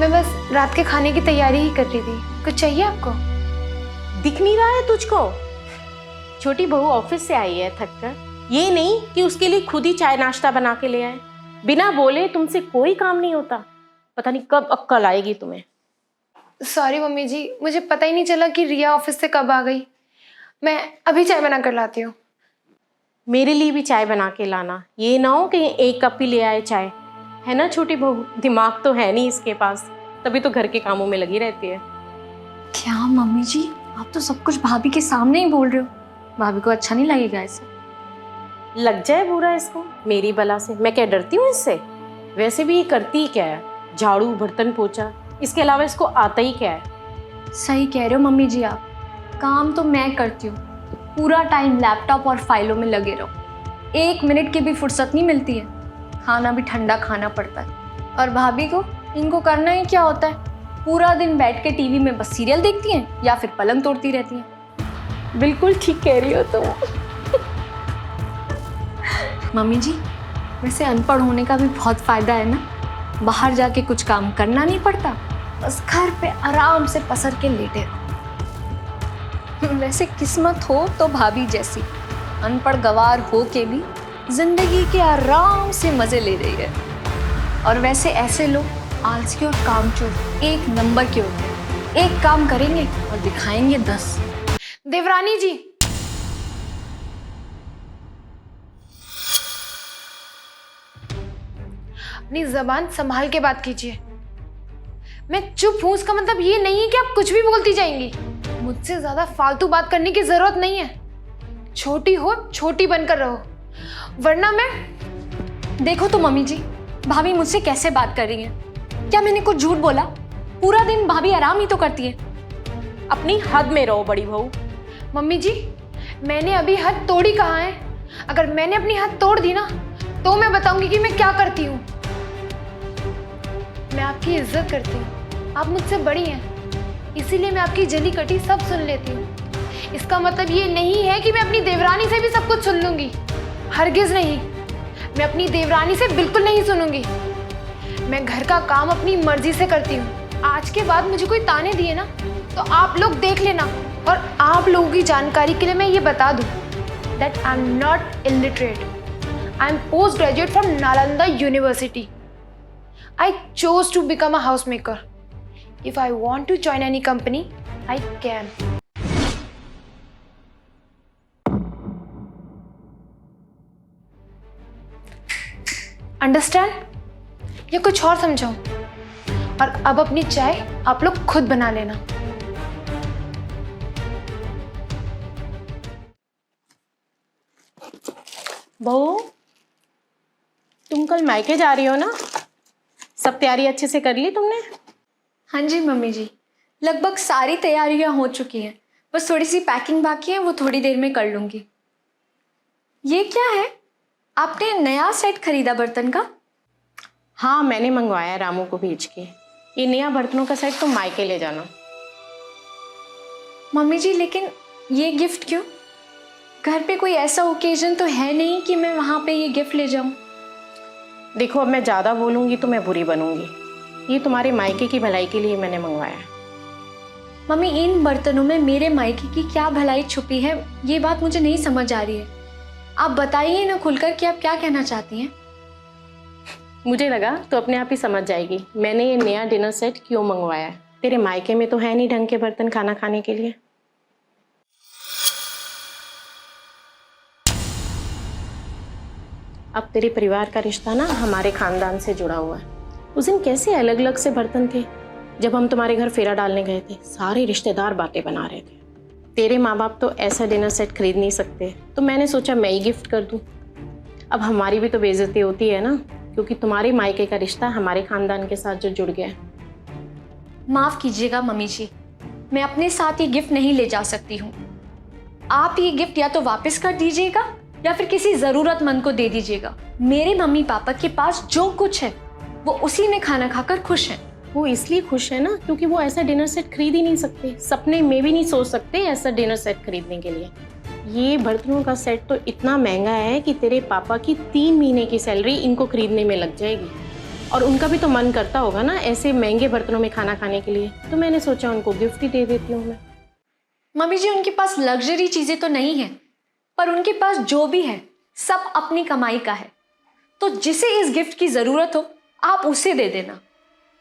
मैं बस रात के खाने की तैयारी ही कर रही थी। कुछ चाहिए आपको? दिख नहीं रहा है तुझको? छोटी बहू ऑफिस से आई है थक कर, ये नहीं कि उसके लिए खुद ही चाय नाश्ता बना के ले आए। बिना बोले तुमसे कोई काम नहीं होता। पता नहीं कब अक्ल आएगी तुम्हें। सॉरी मम्मी जी, मुझे पता ही नहीं चला कि रिया ऑफिस से कब आ गई। मैं अभी चाय बना कर लाती हूँ। मेरे लिए भी चाय बना के लाना, ये ना हो कि एक कप ही ले आए चाय। है ना छोटी बहू, दिमाग तो है नहीं इसके पास, तभी तो घर के कामों में लगी रहती है। क्या मम्मी जी, आप तो सब कुछ भाभी के सामने ही बोल रहे हो। भाभी को अच्छा नहीं लगेगा ऐसे। लग जाए बुरा इसको, मेरी बला से। मैं क्या डरती हूँ इससे? वैसे भी ये करती ही क्या है, झाड़ू बर्तन पोछा, इसके अलावा इसको आता ही क्या है। सही कह रहे हो मम्मी जी आप। काम तो मैं करती हूँ, पूरा टाइम लैपटॉप और फाइलों में लगे रहो, 1 मिनट की भी फुर्सत नहीं मिलती है। खाना भी ठंडा खाना पड़ता है। और भाभी को, इनको करना ही क्या होता है, पूरा दिन बैठ के टीवी में बस सीरियल देखती हैं या फिर पलंग तोड़ती रहती हैं। बिल्कुल ठीक कह रही हो तुम। मम्मी जी, वैसे अनपढ़ होने का भी बहुत फ़ायदा है ना। बाहर जाके कुछ काम करना नहीं पड़ता, बस घर पे आराम से पसर के लेटे रहो। वैसे किस्मत हो तो भाभी जैसी, अनपढ़ गवार हो के भी जिंदगी के आराम से मज़े ले रही है। और वैसे ऐसे लोग आलसी और कामचोर 1 नंबर के होते हैं। एक काम करेंगे और दिखाएंगे 10। देवरानी जी, अपनी जबान संभाल के बात कीजिए। मैं चुप हूं इसका मतलब ये नहीं है कि आप कुछ भी बोलती जाएंगी। मुझसे ज्यादा फालतू बात करने की जरूरत नहीं है। छोटी हो छोटी बनकर रहो, वरना मैं। देखो तो मम्मी जी, भाभी मुझसे कैसे बात कर रही हैं। क्या मैंने कुछ झूठ बोला? पूरा दिन भाभी आराम ही तो करती है। अपनी हद में रहो बड़ी बहू। मम्मी जी, मैंने अभी हद तोड़ी कहाँ है? अगर मैंने अपनी हद तोड़ दी ना, तो मैं बताऊंगी कि मैं क्या करती हूँ। मैं आपकी इज्जत करती हूँ, आप मुझसे बड़ी हैं, इसीलिए मैं आपकी जली कटी सब सुन लेती हूँ। इसका मतलब ये नहीं है कि मैं अपनी देवरानी से भी सब कुछ सुन लूंगी। हरगिज नहीं, मैं अपनी देवरानी से बिल्कुल नहीं सुनूंगी। मैं घर का काम अपनी मर्जी से करती हूँ। आज के बाद मुझे कोई ताने दिए ना, तो आप लोग देख लेना। और आप लोगों की जानकारी के लिए मैं ये बता दूँ that I am not illiterate, I am post graduate from Nalanda university. I chose to become a housemaker. If I want to join any company, I can. Understand? या कुछ और समझाऊं? और अब अपनी चाय आप लोग खुद बना लेना। बहू, तुम कल मायके जा रही हो ना? सब तैयारी अच्छे से कर ली तुमने? हाँ जी मम्मी जी, लगभग सारी तैयारियां हो चुकी हैं, बस थोड़ी सी पैकिंग बाकी है, वो थोड़ी देर में कर लूँगी। ये क्या है, आपने नया सेट खरीदा बर्तन का? हाँ, मैंने मंगवाया रामू को भेज के। ये नया बर्तनों का सेट तुम मायके ले जाना। मम्मी जी, लेकिन ये गिफ्ट क्यों? घर पे कोई ऐसा ओकेजन तो है नहीं कि मैं वहाँ पे ये गिफ्ट ले जाऊँ। देखो, अब मैं ज़्यादा बोलूँगी तो मैं बुरी बनूँगी। ये तुम्हारे मायके की भलाई के लिए मैंने मंगवाया। मम्मी, इन बर्तनों में मेरे मायके की क्या भलाई छुपी है, ये बात मुझे नहीं समझ आ रही है। आप बताइए ना खुलकर कि आप क्या कहना चाहती हैं। मुझे लगा तो अपने आप ही समझ जाएगी मैंने ये नया डिनर सेट क्यों मंगवाया है। तेरे मायके में तो है नहीं ढंग के बर्तन खाना खाने के लिए। अब तेरे परिवार का रिश्ता ना हमारे खानदान से जुड़ा हुआ है। उस दिन कैसे अलग अलग से बर्तन थे जब हम तुम्हारे घर फेरा डालने गए थे। सारे रिश्तेदार बातें बना रहे थे। तेरे माँ बाप तो ऐसा डिनर सेट खरीद नहीं सकते, तो मैंने सोचा मैं ही गिफ्ट कर दूँ। अब हमारी भी तो बेइज्जती होती है ना, क्योंकि तुम्हारे मायके का रिश्ता हमारे खानदान के साथ जो जुड़ गया है। माफ़ कीजिएगा मम्मी जी, मैं अपने साथ ये गिफ्ट नहीं ले जा सकती हूँ। आप ये गिफ्ट या तो वापस कर दीजिएगा या फिर किसी ज़रूरतमंद को दे दीजिएगा। मेरे मम्मी पापा के पास जो कुछ है वो उसी में खाना खाकर खुश हैं। वो इसलिए खुश है ना क्योंकि वो ऐसा डिनर सेट खरीद ही नहीं सकते, सपने में भी नहीं सोच सकते ऐसा डिनर सेट खरीदने के लिए। ये बर्तनों का सेट तो इतना महंगा है कि तेरे पापा की 3 महीने की सैलरी इनको खरीदने में लग जाएगी। और उनका भी तो मन करता होगा ना ऐसे महंगे बर्तनों में खाना खाने के लिए, तो मैंने सोचा उनको गिफ्ट ही दे देती हूँ मैं। मम्मी जी, उनके पास लग्जरी चीज़ें तो नहीं है, पर उनके पास जो भी है सब अपनी कमाई का है। तो जिसे इस गिफ्ट की ज़रूरत हो आप उसे दे देना,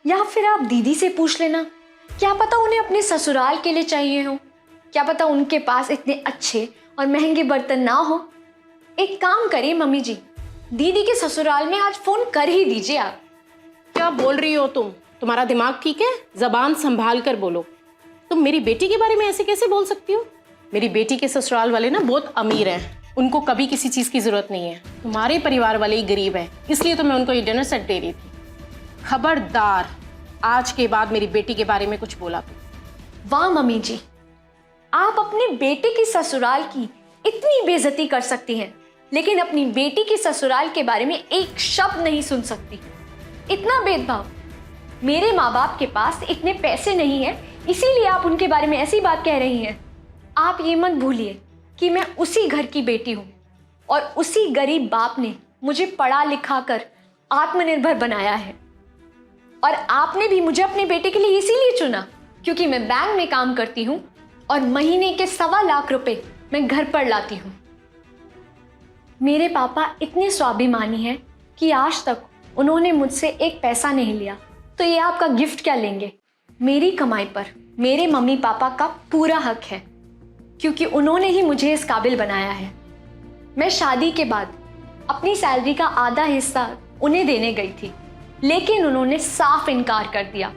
या फिर आप दीदी से पूछ लेना। क्या पता उन्हें अपने ससुराल के लिए चाहिए हो, क्या पता उनके पास इतने अच्छे और महंगे बर्तन ना हो। एक काम करिए मम्मी जी, दीदी के ससुराल में आज फ़ोन कर ही दीजिए आप। क्या बोल रही हो तुम? तुम्हारा दिमाग ठीक है? जबान संभाल कर बोलो। तुम मेरी बेटी के बारे में ऐसे कैसे बोल सकती हो? मेरी बेटी के ससुराल वाले ना बहुत अमीर हैं, उनको कभी किसी चीज की जरूरत नहीं है। तुम्हारे परिवार वाले ही गरीब हैं, इसलिए तो मैं उनको ये डिनर सेट दे रही थी। खबरदार आज के बाद मेरी बेटी के बारे में कुछ बोला तो। वाह मम्मी जी, आप अपने बेटे की ससुराल की इतनी बेइज्जती कर सकती हैं, लेकिन अपनी बेटी की ससुराल के बारे में एक शब्द नहीं सुन सकती। इतना भेदभाव। मेरे माँ बाप के पास इतने पैसे नहीं है, इसीलिए आप उनके बारे में ऐसी बात कह रही हैं। आप ये मत भूलिए कि मैं उसी घर की बेटी हूँ और उसी गरीब बाप ने मुझे पढ़ा लिखा कर आत्मनिर्भर बनाया है। और आपने भी मुझे अपने बेटे के लिए इसीलिए चुना क्योंकि मैं बैंक में काम करती हूँ और महीने के 1.25 लाख रुपए मैं घर पर लाती हूँ। मेरे पापा इतने स्वाभिमानी हैं कि आज तक उन्होंने मुझसे एक पैसा नहीं लिया, तो ये आपका गिफ्ट क्या लेंगे? मेरी कमाई पर मेरे मम्मी पापा का पूरा हक है क्योंकि उन्होंने ही मुझे इस काबिल बनाया है। मैं शादी के बाद अपनी सैलरी का आधा हिस्सा उन्हें देने गई थी, लेकिन उन्होंने साफ इनकार कर दिया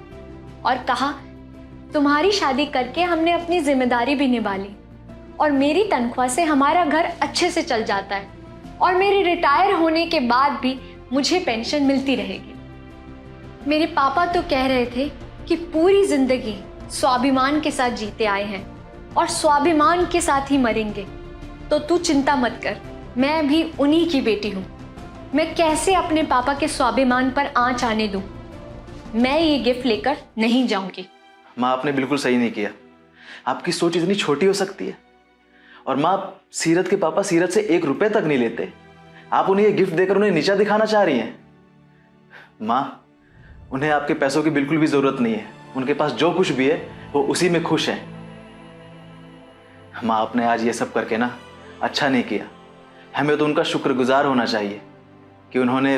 और कहा तुम्हारी शादी करके हमने अपनी जिम्मेदारी भी निभा ली और मेरी तनख्वाह से हमारा घर अच्छे से चल जाता है और मेरे रिटायर होने के बाद भी मुझे पेंशन मिलती रहेगी। मेरे पापा तो कह रहे थे कि पूरी जिंदगी स्वाभिमान के साथ जीते आए हैं और स्वाभिमान के साथ ही मरेंगे, तो तू चिंता मत कर, मैं भी उन्हीं की बेटी हूँ। मैं कैसे अपने पापा के स्वाभिमान पर आंच आने दूँ? मैं ये गिफ्ट लेकर नहीं जाऊंगी। माँ, आपने बिल्कुल सही नहीं किया। आपकी सोच इतनी छोटी हो सकती है। और माँ, सीरत के पापा सीरत से 1 रुपए तक नहीं लेते। आप उन्हें ये गिफ्ट देकर उन्हें नीचा दिखाना चाह रही हैं। माँ, उन्हें आपके पैसों की बिल्कुल भी जरूरत नहीं है। उनके पास जो कुछ भी है वो उसी में खुश है। माँ, आपने आज ये सब करके ना अच्छा नहीं किया। हमें तो उनका शुक्रगुजार होना चाहिए कि उन्होंने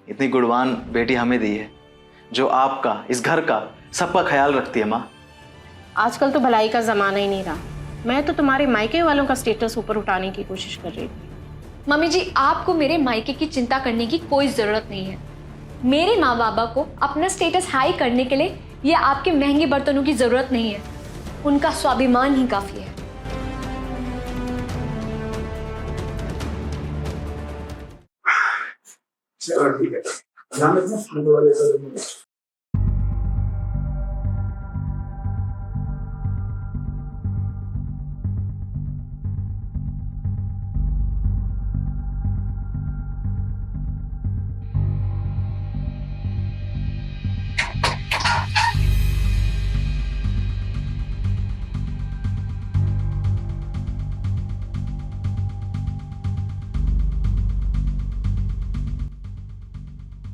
इतनी गुणवान बेटी हमें दी है जो आपका, इस घर का, सबका ख्याल रखती है। माँ, आजकल तो भलाई का जमाना ही नहीं रहा। मैं तो तुम्हारे मायके वालों का स्टेटस ऊपर उठाने की कोशिश कर रही थी। मम्मी जी, आपको मेरे मायके की चिंता करने की कोई ज़रूरत नहीं है। मेरे माँ बाबा को अपना स्टेटस हाई करने के लिए ये आपके महंगे बर्तनों की ज़रूरत नहीं है। उनका स्वाभिमान ही काफ़ी है। चलो ठीक है, ध्यान रखना।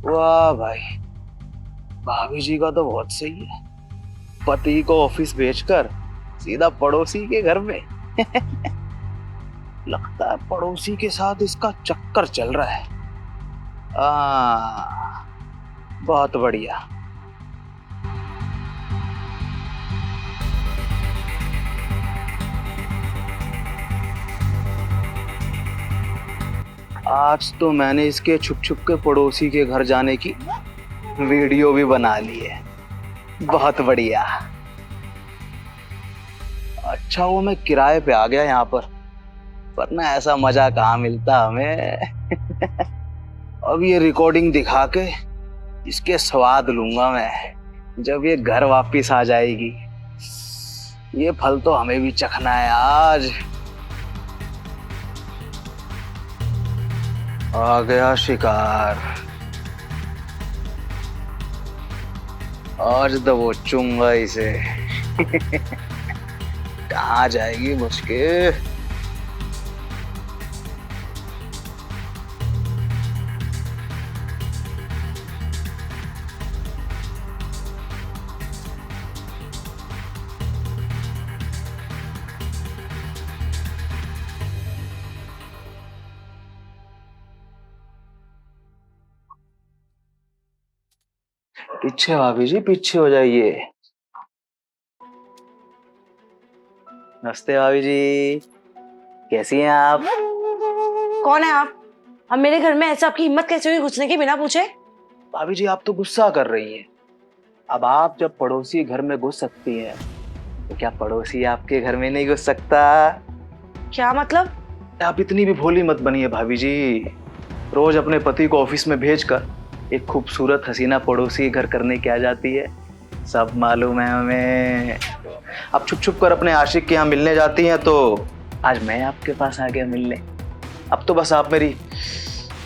वाह भाई, भाभी जी का तो बहुत सही है। पति को ऑफिस भेजकर सीधा पड़ोसी के घर में। लगता है पड़ोसी के साथ इसका चक्कर चल रहा है। बहुत बढ़िया। आज तो मैंने इसके छुप छुप के पड़ोसी के घर जाने की वीडियो भी बना ली है। बहुत बढ़िया। अच्छा, वो मैं किराए पे आ गया यहाँ पर ना ऐसा मजा कहाँ मिलता हमें। अब ये रिकॉर्डिंग दिखा के इसके स्वाद लूंगा मैं जब ये घर वापस आ जाएगी। ये फल तो हमें भी चखना है आज। आ गया शिकार। आज दबोचूंगा इसे। कहाँ जाएगी मुझके। पीछे भाभी जी, पीछे हो जाइए। नमस्ते भाभी जी, कैसी हैं आप? कौन है आप? अब मेरे घर में ऐसा आपकी हिम्मत कैसे हुई घुसने के बिना पूछे? भाभी जी, आप तो गुस्सा कर रही हैं। अब आप जब पड़ोसी घर में घुस सकती हैं तो क्या पड़ोसी आपके घर में नहीं घुस सकता? क्या मतलब? आप इतनी भी भोली मत बनिए भाभी जी। रोज अपने पति को ऑफिस में भेजकर एक खूबसूरत हसीना पड़ोसी घर करने क्या जाती है, सब मालूम है हमें। आप छुप छुप कर अपने आशिक के यहाँ मिलने जाती हैं, तो आज मैं आपके पास आ गया मिलने। अब तो बस आप मेरी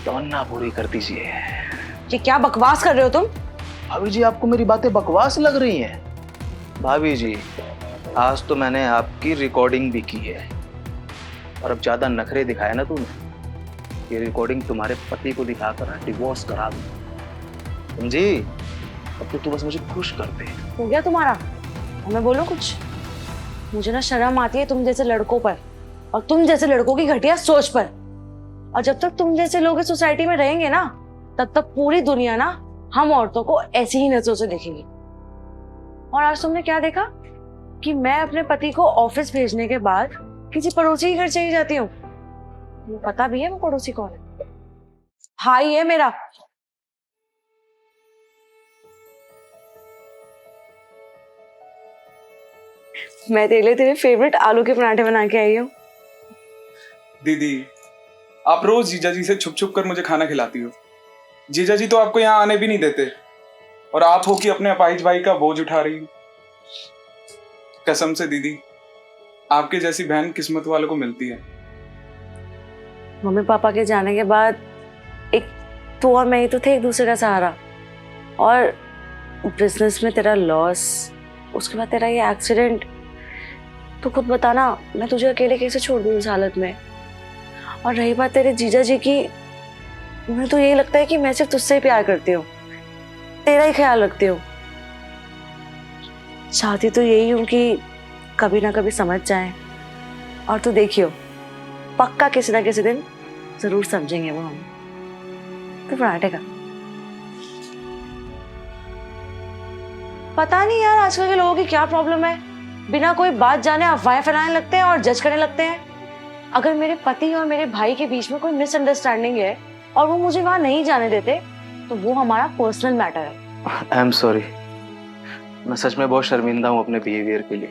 तमन्ना पूरी कर दीजिए। ये क्या बकवास कर रहे हो तुम? भाभी जी, आपको मेरी बातें बकवास लग रही हैं? भाभी जी, आज तो मैंने आपकी रिकॉर्डिंग भी की है, और अब ज्यादा नखरे दिखाया ना तूने, ये रिकॉर्डिंग तुम्हारे पति को दिखाकर डिवोर्स करा दूं, समझी? अब तो तू बस मुझे खुश कर दे। हो गया तुम्हारा? और मैं बोलूं कुछ? मुझे ना शर्म आती है तुम जैसे लड़कों पर, और तुम जैसे लड़कों की घटिया सोच पर। और जब तक तुम जैसे लोग इस सोसाइटी में रहेंगे ना, तब तक पूरी दुनिया ना हम औरतों को ऐसी ही नजरों से देखेगी। और आज तुमने क्या देखा कि मैं अपने पति को ऑफिस भेजने के बाद किसी पड़ोसी के घर चली जाती हूँ। मुझे पता भी है वो पड़ोसी कौन है। भाई है मेरा। मैं तेरे लिए तेरे फेवरेट आलू के पराठे बना के आई हूँ। दीदी, आप रोज जीजा जी से छुप छुप कर मुझे खाना खिलाती हो। जीजा जी तो आपको यहाँ आने भी नहीं देते, और आप हो कि अपने अपाहिज भाई का बोझ उठा रही हो। कसम से दीदी, आपके जैसी बहन किस्मत वालों को मिलती है। मम्मी पापा के जाने के बाद एक तो और मैं ही तो थे एक दूसरे का सहारा, और बिजनेस में तेरा लॉस, उसके बाद तेरा ये एक्सीडेंट, तो खुद बताना मैं तुझे अकेले कैसे छोड़ दूँ इस हालत में। और रही बात तेरे जीजा जी की, मुझे तो यही लगता है कि मैं सिर्फ तुझसे ही प्यार करती हूँ, तेरा ही ख्याल रखती हूँ। चाहती तो यही हूँ कि कभी ना कभी समझ जाए, और तू देखियो पक्का किसी ना किसी दिन जरूर समझेंगे वो हम। तो पराठे का पता नहीं यार, आजकल के लोगों की क्या प्रॉब्लम है, बिना कोई बात जाने अफवाहें फैलाने लगते हैं और जज करने लगते हैं। अगर मेरे पति और मेरे भाई के बीच में कोई मिसअंडरस्टैंडिंग है और वो मुझे वहां नहीं जाने देते, तो वो हमारा पर्सनल मैटर है। आई एम सॉरी, मैं सच में बहुत शर्मिंदा हूँ अपने बिहेवियर के लिए,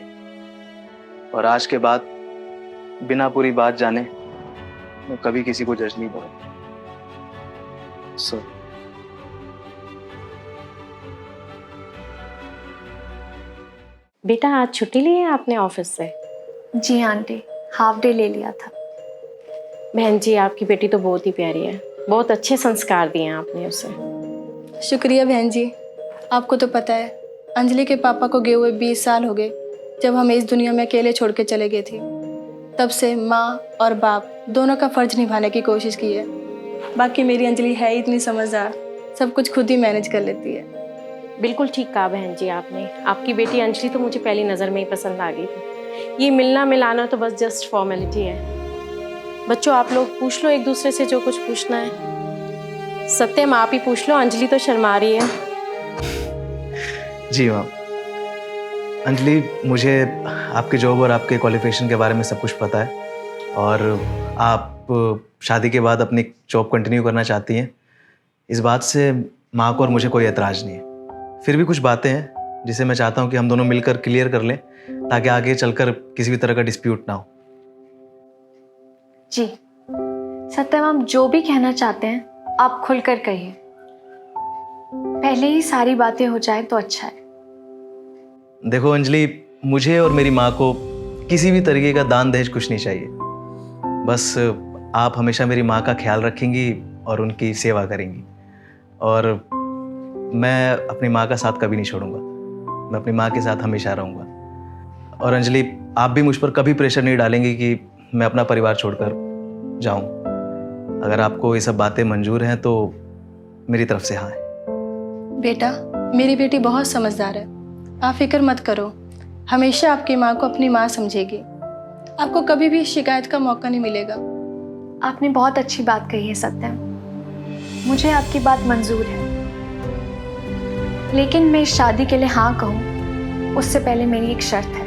और आज के बाद बिना पूरी बात जाने मैं कभी किसी को जज नहीं करूँगा। सॉरी। बेटा, आज छुट्टी ली है आपने ऑफिस से? जी आंटी, हाफ डे ले लिया था। बहन जी, आपकी बेटी तो बहुत ही प्यारी है, बहुत अच्छे संस्कार दिए हैं आपने उसे। शुक्रिया बहन जी। आपको तो पता है, अंजलि के पापा को गए हुए 20 साल हो गए जब हमें इस दुनिया में अकेले छोड़ के चले गए थे। तब से माँ और बाप दोनों का फ़र्ज निभाने की कोशिश की है। बाकी मेरी अंजलि है इतनी समझदार, सब कुछ खुद ही मैनेज कर लेती है। बिल्कुल ठीक कहा बहन जी आपने। आपकी बेटी अंजलि तो मुझे पहली नज़र में ही पसंद आ गई थी। ये मिलना मिलाना तो बस जस्ट फॉर्मेलिटी है। बच्चों, आप लोग पूछ लो एक दूसरे से जो कुछ पूछना है। सत्यम, आप ही पूछ लो, अंजलि तो शर्मा रही है। जी मैम। अंजलि, मुझे आपके जॉब और आपके क्वालिफिकेशन के बारे में सब कुछ पता है, और आप शादी के बाद अपनी जॉब कंटिन्यू करना चाहती हैं, इस बात से माँ को और मुझे कोई एतराज़ नहीं है। फिर भी कुछ बातें हैं जिसे मैं चाहता हूँ कि हम दोनों मिलकर क्लियर कर लें, ताकि आगे चलकर किसी भी तरह का डिस्प्यूट ना हो। जी सत्यम, आप जो भी कहना चाहते हैं आप खुलकर कहिए। पहले ही सारी बातें हो जाए तो अच्छा है। देखो अंजलि, मुझे और मेरी माँ को किसी भी तरीके का दान दहेज कुछ नहीं चाहिए। बस आप हमेशा मेरी माँ का ख्याल रखेंगी और उनकी सेवा करेंगी, और मैं अपनी माँ का साथ कभी नहीं छोड़ूंगा। मैं अपनी माँ के साथ हमेशा रहूँगा। और अंजलि, आप भी मुझ पर कभी प्रेशर नहीं डालेंगी कि मैं अपना परिवार छोड़कर जाऊँ। अगर आपको ये सब बातें मंजूर हैं तो मेरी तरफ से हाँ है। बेटा, मेरी बेटी बहुत समझदार है, आप फिक्र मत करो। हमेशा आपकी माँ को अपनी माँ समझेगी। आपको कभी भी शिकायत का मौका नहीं मिलेगा। आपने बहुत अच्छी बात कही है सत्यम, मुझे आपकी बात मंजूर है। लेकिन मैं इस शादी के लिए हाँ कहूँ उससे पहले मेरी एक शर्त है।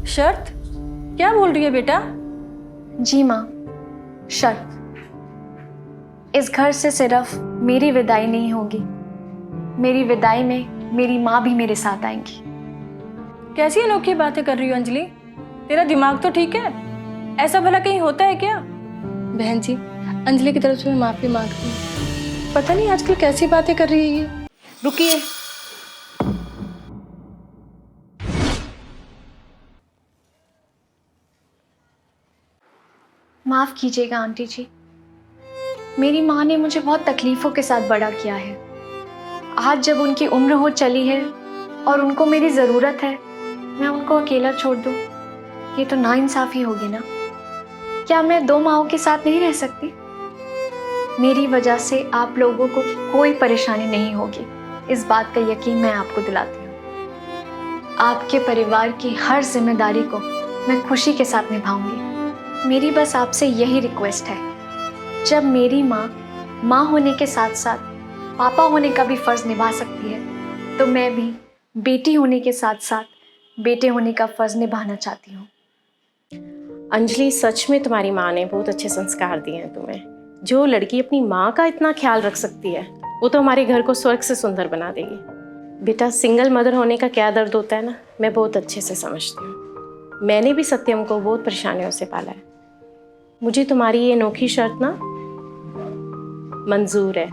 शर्त? क्या बोल रही है बेटा? जी माँ, शर्त। इस घर से सिर्फ मेरी विदाई नहीं होगी, मेरी विदाई में मेरी माँ भी मेरे साथ आएंगी। कैसी अनोखी बातें कर रही हो अंजलि? तेरा दिमाग तो ठीक है? ऐसा भला कहीं होता है क्या? बहन जी, अंजलि की तरफ से मैं माफ़ी मांगती हूँ। पता नहीं आजकल कैसी बातें कर रही है ये। रुकिए, माफ़ कीजिएगा आंटी जी, मेरी माँ ने मुझे बहुत तकलीफ़ों के साथ बड़ा किया है। आज जब उनकी उम्र हो चली है और उनको मेरी ज़रूरत है, मैं उनको अकेला छोड़ दूँ, ये तो नाइंसाफ़ी होगी ना। क्या मैं 2 माँओं के साथ नहीं रह सकती? मेरी वजह से आप लोगों को कोई परेशानी नहीं होगी, इस बात का यकीन मैं आपको दिलाती हूँ। आपके परिवार की हर जिम्मेदारी को मैं खुशी के साथ निभाऊंगी। मेरी बस आपसे यही रिक्वेस्ट है, जब मेरी माँ होने के साथ साथ पापा होने का भी फ़र्ज़ निभा सकती है, तो मैं भी बेटी होने के साथ साथ बेटे होने का फ़र्ज़ निभाना चाहती हूँ। अंजलि, सच में तुम्हारी माँ ने बहुत अच्छे संस्कार दिए हैं तुम्हें। जो लड़की अपनी माँ का इतना ख्याल रख सकती है, वो तो हमारे घर को स्वर्ग से सुंदर बना देगी। बेटा, सिंगल मदर होने का क्या दर्द होता है ना, मैं बहुत अच्छे से समझती हूँ। मैंने भी सत्यम को बहुत परेशानियों से पाला है। मुझे तुम्हारी ये अनोखी शर्त ना मंजूर है।